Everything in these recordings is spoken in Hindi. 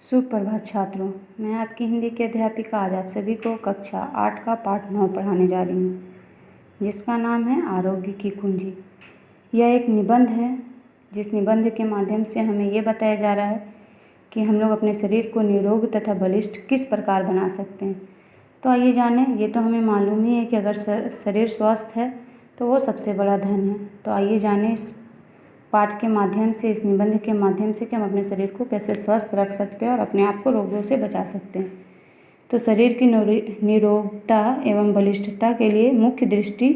सुप्रभात छात्रों, मैं आपकी हिंदी की अध्यापिका आज आप सभी को कक्षा 8 का पाठ 9 पढ़ाने जा रही हूँ, जिसका नाम है आरोग्य की कुंजी। यह एक निबंध है, जिस निबंध के माध्यम से हमें ये बताया जा रहा है कि हम लोग अपने शरीर को निरोग तथा बलिष्ठ किस प्रकार बना सकते हैं। तो आइए जानें। ये तो हमें मालूम ही है कि अगर शरीर स्वस्थ है तो वो सबसे बड़ा धन है। तो आइए जानें इस पाठ के माध्यम से, इस निबंध के माध्यम से कि हम अपने शरीर को कैसे स्वस्थ रख सकते हैं और अपने आप को रोगों से बचा सकते हैं। तो शरीर की निरोगता एवं बलिष्ठता के लिए मुख्य दृष्टि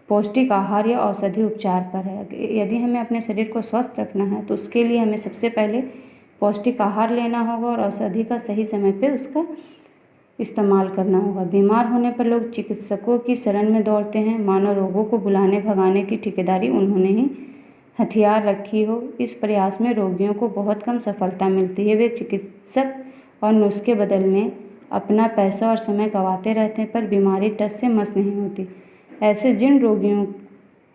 पौष्टिक आहार या औषधि उपचार पर है। यदि हमें अपने शरीर को स्वस्थ रखना है तो उसके लिए हमें सबसे पहले पौष्टिक आहार लेना होगा और औषधि का सही समय पर उसका इस्तेमाल करना होगा। बीमार होने पर लोग चिकित्सकों की शरण में दौड़ते हैं, मानो रोगों को बुलाने भगाने की ठेकेदारी उन्होंने ही हथियार रखी हो। इस प्रयास में रोगियों को बहुत कम सफलता मिलती है। वे चिकित्सक और नुस्खे बदलने अपना पैसा और समय गंवाते रहते हैं, पर बीमारी टस से मस नहीं होती। ऐसे जिन रोगियों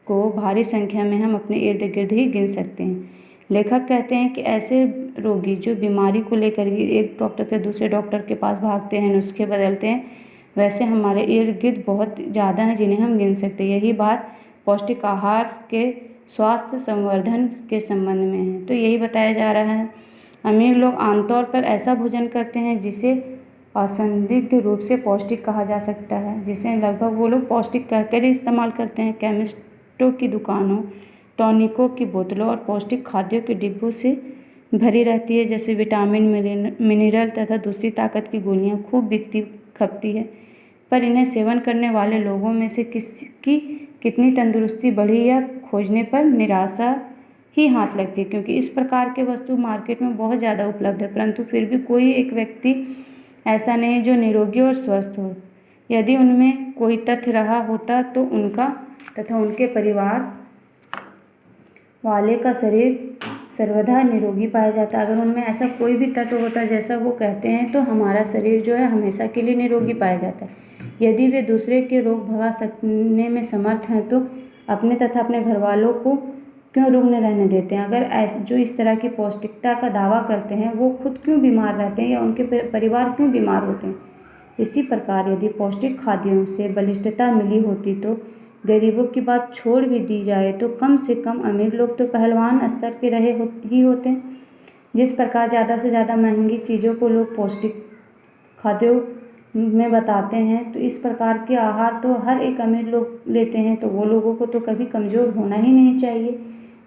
को भारी संख्या में हम अपने इर्द गिर्द ही गिन सकते हैं। लेखक कहते हैं कि ऐसे रोगी जो बीमारी को लेकर ही एक डॉक्टर से दूसरे डॉक्टर के पास भागते हैं, नुस्खे बदलते हैं, वैसे हमारे इर्द गिर्द बहुत ज़्यादा हैं जिन्हें हम गिन सकते हैं। यही बात पौष्टिक आहार के स्वास्थ्य संवर्धन के संबंध में है। तो यही बताया जा रहा है। अमीर लोग आमतौर पर ऐसा भोजन करते हैं जिसे असंदिग्ध रूप से पौष्टिक कहा जा सकता है, जिसे लगभग वो लोग पौष्टिक कहकर ही इस्तेमाल करते हैं। केमिस्टों की दुकानों, टॉनिकों की बोतलों और पौष्टिक खाद्यों के डिब्बों से भरी रहती है, जैसे विटामिन, मिनरल तथा दूसरी ताकत की गोलियाँ खूब बिकती खपती है। पर इन्हें सेवन करने वाले लोगों में से किसकी कितनी तंदुरुस्ती बढ़ी या खोजने पर निराशा ही हाथ लगती है, क्योंकि इस प्रकार के वस्तु मार्केट में बहुत ज़्यादा उपलब्ध है, परंतु फिर भी कोई एक व्यक्ति ऐसा नहीं जो निरोगी और स्वस्थ हो। यदि उनमें कोई तथ्य रहा होता तो उनका तथा उनके परिवार वाले का शरीर सर्वदा निरोगी पाया जाता। अगर उनमें ऐसा कोई भी तत्व होता जैसा वो कहते हैं तो हमारा शरीर जो है हमेशा के लिए निरोगी पाया जाता है। यदि वे दूसरे के रोग भगा सकने में समर्थ हैं तो अपने तथा अपने घर वालों को क्यों रुग्ण रहने देते हैं। अगर जो इस तरह की पौष्टिकता का दावा करते हैं वो खुद क्यों बीमार रहते हैं या उनके परिवार क्यों बीमार होते हैं। इसी प्रकार यदि पौष्टिक खाद्यों से बलिष्ठता मिली होती तो गरीबों की बात छोड़ भी दी जाए तो कम से कम अमीर लोग तो पहलवान स्तर के ही होते हैं। जिस प्रकार ज़्यादा से ज़्यादा महंगी चीज़ों को लोग पौष्टिक खाद्यों में बताते हैं, तो इस प्रकार के आहार तो हर एक अमीर लोग लेते हैं, तो वो लोगों को तो कभी कमज़ोर होना ही नहीं चाहिए।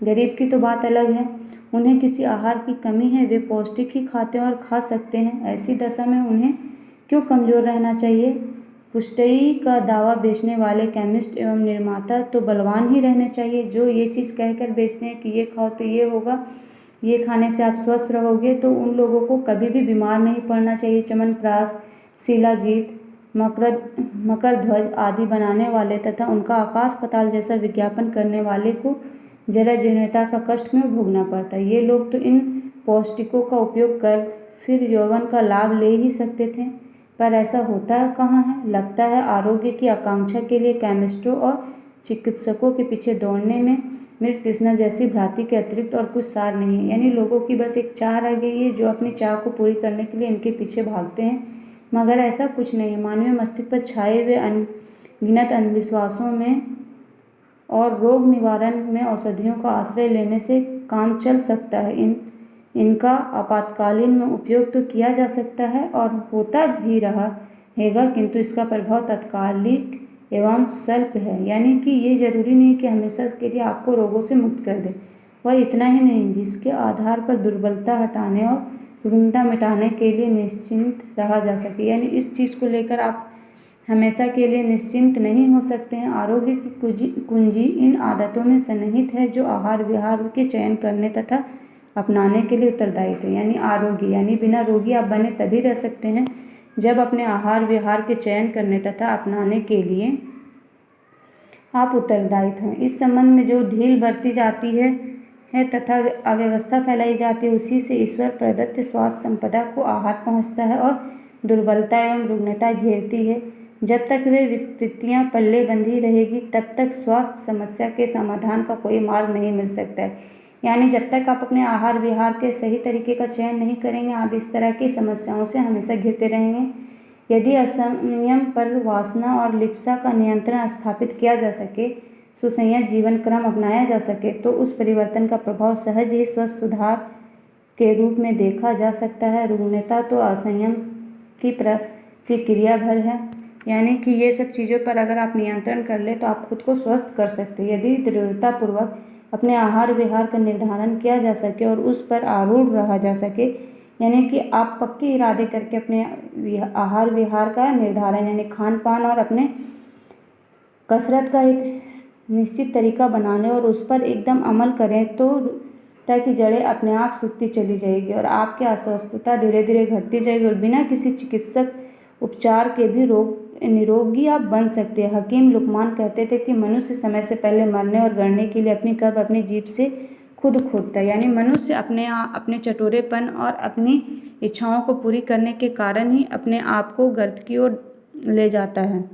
गरीब की तो बात अलग है, उन्हें किसी आहार की कमी है, वे पौष्टिक ही खाते हैं और खा सकते हैं। ऐसी दशा में उन्हें क्यों कमज़ोर रहना चाहिए। पुष्टि का दावा बेचने वाले केमिस्ट एवं निर्माता तो बलवान ही रहने चाहिए, जो ये चीज़ कहकर बेचते हैं कि ये खाओ तो ये होगा, ये खाने से आप स्वस्थ रहोगे। तो उन लोगों को कभी भी बीमार नहीं पड़ना चाहिए। च्यवनप्राश, शिलाजीत, मकरध्वज आदि बनाने वाले तथा उनका आकाश पाताल जैसा विज्ञापन करने वाले को जरा जीर्णता का कष्ट क्यों भोगना पड़ता है। ये लोग तो इन पौष्टिकों का उपयोग कर फिर यौवन का लाभ ले ही सकते थे, पर ऐसा होता कहाँ है। लगता है आरोग्य की आकांक्षा के लिए केमिस्टों और चिकित्सकों के पीछे दौड़ने में मृत तृष्णा जैसी भ्रांति के अतिरिक्त और कुछ सार नहीं है। यानी लोगों की बस एक चाह रह गई है, जो अपनी चाह को पूरी करने के लिए इनके पीछे भागते हैं, मगर ऐसा कुछ नहीं है। मानवीय मस्तिष्क पर छाए हुए अनगिनत अंधविश्वासों में और रोग निवारण में औषधियों का आश्रय लेने से काम चल सकता है। इनका आपातकालीन में उपयोग तो किया जा सकता है और होता भी रहेगा, किंतु इसका प्रभाव तत्कालिक एवं स्वल्प है। यानी कि ये जरूरी नहीं कि हमेशा के लिए आपको रोगों से मुक्त कर दे। वह इतना ही नहीं, जिसके आधार पर दुर्बलता हटाने और रुग्णता मिटाने के लिए निश्चिंत रहा जा सके। यानी इस चीज़ को लेकर आप हमेशा के लिए निश्चिंत नहीं हो सकते हैं। आरोग्य की कुंजी इन आदतों में सन्निहित है जो आहार विहार के चयन करने तथा अपनाने के लिए उत्तरदायित्व है। यानी आरोग्य यानी बिना रोगी आप बने तभी रह सकते हैं जब अपने आहार विहार के चयन करने तथा अपनाने के लिए आप उत्तरदायित्व हैं। इस संबंध में जो ढील बरती जाती है तथा अव्यवस्था फैलाई जाती है, उसी से ईश्वर प्रदत्त स्वास्थ्य संपदा को आघात पहुँचता है और दुर्बलता एवं रुग्णता घेरती है। जब तक वे विकृतियाँ पल्ले बंधी रहेगी तब तक स्वास्थ्य समस्या के समाधान का कोई मार्ग नहीं मिल सकता है। यानी जब तक आप अपने आहार विहार के सही तरीके का चयन नहीं करेंगे, आप इस तरह की समस्याओं से हमेशा घिरते रहेंगे। यदि असंयम पर वासना और लिप्सा का नियंत्रण स्थापित किया जा सके, सुसंयत जीवन क्रम अपनाया जा सके, तो उस परिवर्तन का प्रभाव सहज ही स्वस्थ सुधार के रूप में देखा जा सकता है। रुग्णता तो असंयम की प्रतिक्रिया भर है, यानी कि ये सब चीज़ों पर अगर आप नियंत्रण कर ले तो आप खुद को स्वस्थ कर सकते हैं। यदि दृढ़तापूर्वक अपने आहार विहार का निर्धारण किया जा सके और उस पर आरूढ़ रहा जा सके, यानी कि आप पक्के इरादे करके अपने आहार विहार का निर्धारण यानी खान पान और अपने कसरत का एक निश्चित तरीका बना लें और उस पर एकदम अमल करें, तो ताकि जड़ें अपने आप सूखती चली जाएगी और आपकी अस्वस्थता धीरे धीरे घटती जाएगी और बिना किसी चिकित्सक उपचार के भी निरोगी आप बन सकते हैं। हकीम लुकमान कहते थे कि मनुष्य समय से पहले मरने और गड़ने के लिए अपनी कब्र अपनी जीभ से खुद खोदता है। यानी मनुष्य अपने चटोरेपन और अपनी इच्छाओं को पूरी करने के कारण ही अपने आप को गर्त की ओर ले जाता है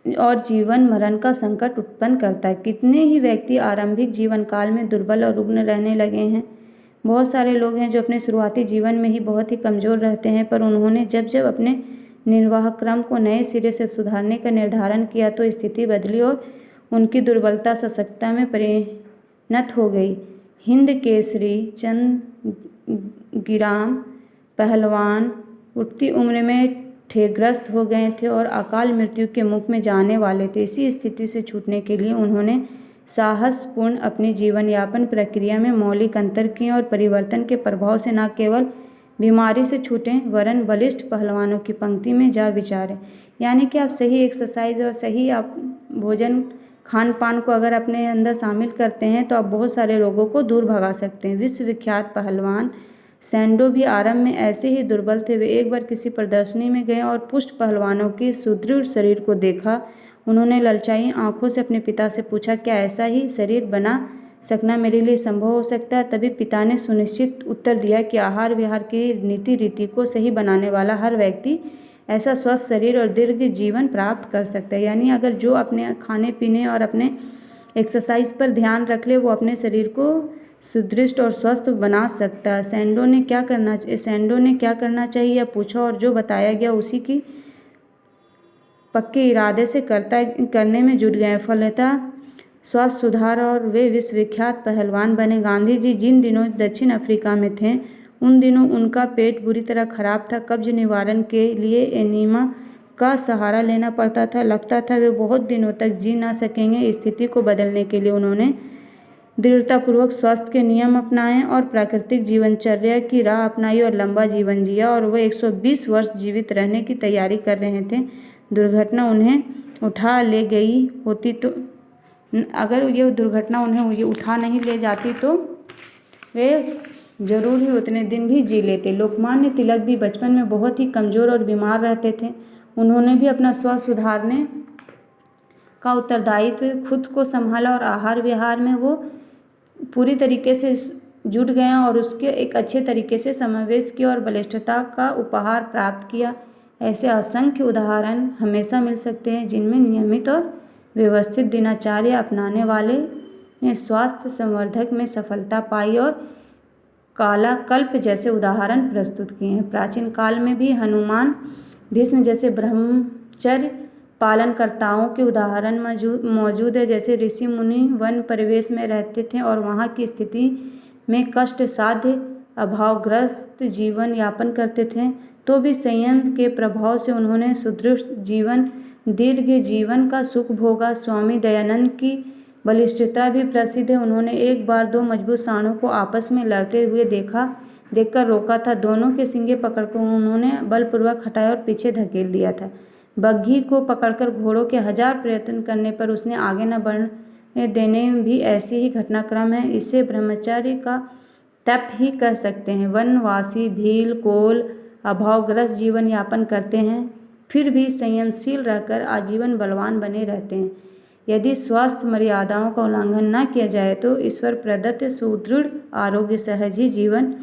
और जीवन मरण का संकट उत्पन्न करता है। कितने ही व्यक्ति आरंभिक जीवन काल में दुर्बल और रुग्ण रहने लगे हैं। बहुत सारे लोग हैं जो अपने शुरुआती जीवन में ही बहुत ही कमज़ोर रहते हैं, पर उन्होंने जब जब अपने निर्वाह क्रम को नए सिरे से सुधारने का निर्धारण किया तो स्थिति बदली और उनकी दुर्बलता सशक्तता में परिणत हो गई। हिंद केसरी चंद गिराम पहलवान उठती उम्र में ठेग्रस्त हो गए थे और अकाल मृत्यु के मुख में जाने वाले थे। इसी स्थिति से छूटने के लिए उन्होंने साहसपूर्ण अपनी जीवन यापन प्रक्रिया में मौलिक अंतर किए और परिवर्तन के प्रभाव से न केवल बीमारी से छूटें वरन बलिष्ठ पहलवानों की पंक्ति में जा विचारें। यानी कि आप सही एक्सरसाइज और सही आप भोजन खान पान को अगर अपने अंदर शामिल करते हैं तो आप बहुत सारे रोगों को दूर भगा सकते हैं। विश्वविख्यात पहलवान सैंडो भी आरंभ में ऐसे ही दुर्बल थे। वे एक बार किसी प्रदर्शनी में गए और पुष्ट पहलवानों के सुदृढ़ शरीर को देखा। उन्होंने ललचाई आंखों से अपने पिता से पूछा, क्या ऐसा ही शरीर बना सकना मेरे लिए संभव हो सकता है? तभी पिता ने सुनिश्चित उत्तर दिया कि आहार विहार की नीति रीति को सही बनाने वाला हर व्यक्ति ऐसा स्वस्थ शरीर और दीर्घ जीवन प्राप्त कर सकता है। यानी अगर जो अपने खाने पीने और अपने एक्सरसाइज पर ध्यान रख ले वो अपने शरीर को सुदृढ़ और स्वस्थ बना सकता है। सैंडो ने क्या करना चाहिए यह पूछा और जो बताया गया उसी की पक्के इरादे से करने में जुट गए। फलतः स्वास्थ्य सुधार और वे विश्वविख्यात पहलवान बने। गांधी जी जिन दिनों दक्षिण अफ्रीका में थे उन दिनों उनका पेट बुरी तरह खराब था। कब्ज निवारण के लिए एनीमा का सहारा लेना पड़ता था। लगता था वे बहुत दिनों तक जी ना सकेंगे। स्थिति को बदलने के लिए उन्होंने दृढ़तापूर्वक स्वास्थ्य के नियम अपनाए और प्राकृतिक जीवनचर्या की राह अपनाई और लंबा जीवन जिया और वह 120 वर्ष जीवित रहने की तैयारी कर रहे थे। दुर्घटना उन्हें उठा ले गई होती तो अगर ये दुर्घटना उन्हें ये उठा नहीं ले जाती तो वे जरूर ही उतने दिन भी जी लेते। लोकमान्य तिलक भी बचपन में बहुत ही कमज़ोर और बीमार रहते थे। उन्होंने भी अपना स्वास्थ्य सुधारने का उत्तरदायित्व खुद को संभाला और आहार विहार में वो पूरी तरीके से जुट गए और उसके एक अच्छे तरीके से समावेश किया और बलिष्ठता का उपहार प्राप्त किया। ऐसे असंख्य उदाहरण हमेशा मिल सकते हैं जिनमें नियमित और व्यवस्थित दिनचर्या अपनाने वाले ने स्वास्थ्य संवर्धक में सफलता पाई और कालाकल्प जैसे उदाहरण प्रस्तुत किए हैं। प्राचीन काल में भी हनुमान भीष्म जैसे ब्रह्मचर्य पालनकर्ताओं के उदाहरण मौजूद है। जैसे ऋषि मुनि वन परिवेश में रहते थे और वहाँ की स्थिति में कष्ट साध्य अभावग्रस्त जीवन यापन करते थे, तो भी संयम के प्रभाव से उन्होंने सुदृढ़ जीवन दीर्घ जीवन का सुख भोगा। स्वामी दयानंद की बलिष्ठता भी प्रसिद्ध है। उन्होंने एक बार दो मजबूत सांडों को आपस में लड़ते हुए देखकर रोका था। दोनों के सींगे पकड़कर उन्होंने बलपूर्वक हटाया और पीछे धकेल दिया था। बग्घी को पकड़कर घोड़ों के 1000 प्रयत्न करने पर उसने आगे न बढ़ने देने भी ऐसी ही घटनाक्रम है। इसे ब्रह्मचर्य का तप ही कह सकते हैं। वनवासी भील कोल अभावग्रस्त जीवन यापन करते हैं, फिर भी संयमशील रहकर आजीवन बलवान बने रहते हैं। यदि स्वास्थ्य मर्यादाओं का उल्लंघन न किया जाए तो ईश्वर प्रदत्त सुदृढ़ आरोग्य सहज ही जीवन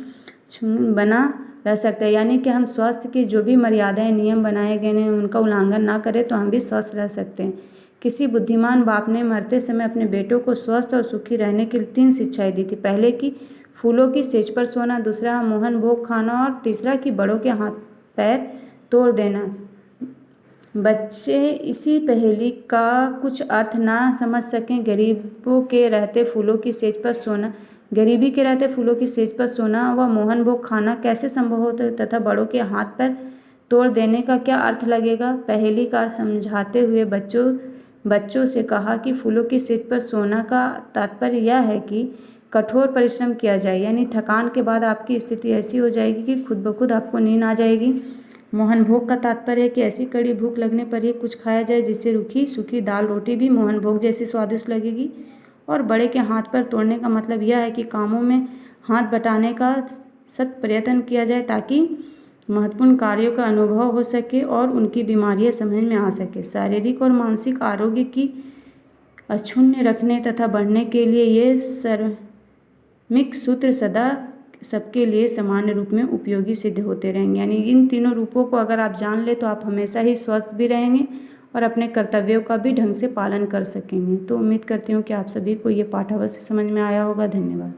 बना रह सकता है। यानी कि हम स्वास्थ्य की जो भी मर्यादाएं नियम बनाए गए हैं उनका उल्लंघन ना करें तो हम भी स्वस्थ रह सकते हैं। किसी बुद्धिमान बाप ने मरते समय अपने बेटों को स्वस्थ और सुखी रहने के लिए 3 शिक्षाएं दी थी। पहले कि फूलों की सेज पर सोना, दूसरा मोहन भोग खाना और तीसरा कि बड़ों के हाथ पैर तोड़ देना। बच्चे इसी पहेली का कुछ अर्थ ना समझ सकें। गरीबों के रहते फूलों की सेज पर सोना, गरीबी के रहते फूलों की सेज पर सोना व मोहन भोग खाना कैसे संभव होता है तथा बड़ों के हाथ पैर तोड़ देने का क्या अर्थ लगेगा। पहेलीकार समझाते हुए बच्चों से कहा कि फूलों की सेज पर सोना का तात्पर्य यह है कि कठोर परिश्रम किया जाए, यानी थकान के बाद आपकी स्थिति ऐसी हो जाएगी कि खुद ब खुद आपको नींद आ जाएगी। मोहन भोग का तात्पर्य है कि ऐसी कड़ी भूख लगने पर ही कुछ खाया जाए जिससे रूखी सूखी दाल रोटी भी मोहन भोग जैसी स्वादिष्ट लगेगी। और बड़े के हाथ पर तोड़ने का मतलब यह है कि कामों में हाथ बटाने का सत प्रयत्न किया जाए ताकि महत्वपूर्ण कार्यों का अनुभव हो सके और उनकी बीमारियां समझ में आ सके। शारीरिक और मानसिक आरोग्य की अक्षुण्ण रखने तथा बढ़ने के लिए ये सर्मिक सूत्र सदा सबके लिए सामान्य रूप में उपयोगी सिद्ध होते रहेंगे। यानी इन तीनों रूपों को अगर आप जान ले तो आप हमेशा ही स्वस्थ भी रहेंगे और अपने कर्तव्यों का भी ढंग से पालन कर सकेंगे। तो उम्मीद करती हूँ कि आप सभी को ये पाठ अवश्य समझ में आया होगा। धन्यवाद।